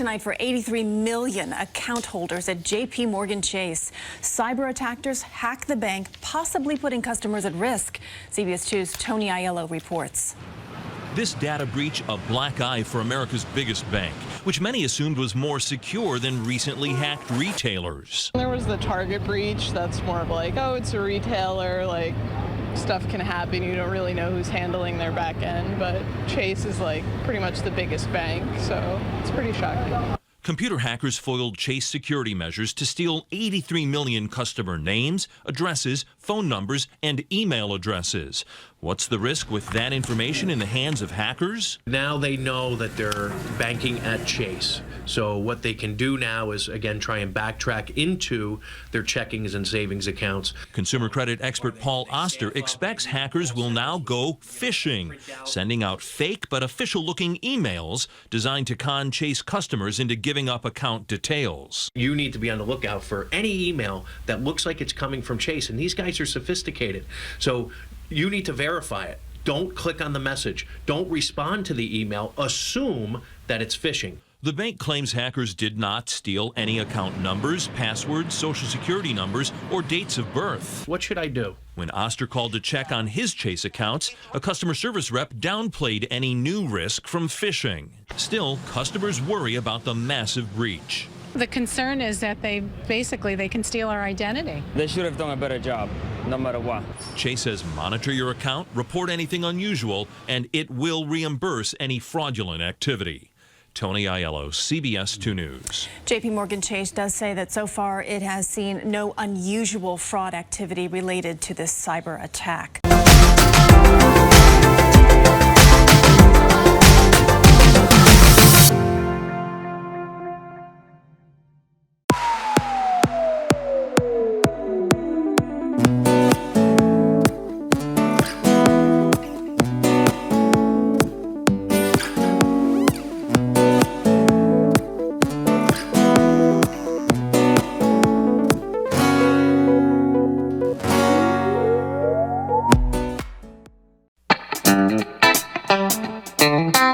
tonight for 83 million account holders at JP Morgan Chase. Cyber attackers hacked the bank, possibly putting customers at risk. CBS 2's Tony Aiello reports. This data breach a black eye for America's biggest bank, which many assumed was more secure than recently hacked retailers. There was the Target breach. That's more of like, oh, it's a retailer, like stuff can happen. You don't really know who's handling their back end, but Chase is like pretty much the biggest bank, so it's pretty shocking. Computer hackers foiled Chase security measures to steal 83 million customer names, addresses, phone numbers, and email addresses. What's the risk with that information in the hands of hackers? Now they know that they're banking at Chase. So what they can do now is, again, try and backtrack into their checkings and savings accounts. Consumer credit expert Paul Oster expects hackers will now go phishing, sending out fake but official-looking emails designed to con Chase customers into giving up account details. You need to be on the lookout for any email that looks like it's coming from Chase, and these guys are sophisticated. So you need to verify it. Don't click on the message. Don't respond to the email. Assume that it's phishing. The bank claims hackers did not steal any account numbers, passwords, social security numbers, or dates of birth. What should I do? When Oster called to check on his Chase accounts, a customer service rep downplayed any new risk from phishing. Still, customers worry about the massive breach. The concern is that they can steal our identity. They should have done a better job, no matter what. Chase says monitor your account, report anything unusual, and it will reimburse any fraudulent activity. Tony Aiello, CBS 2 News. JP Morgan Chase does say that so far it has seen no unusual fraud activity related to this cyber attack. Thank you.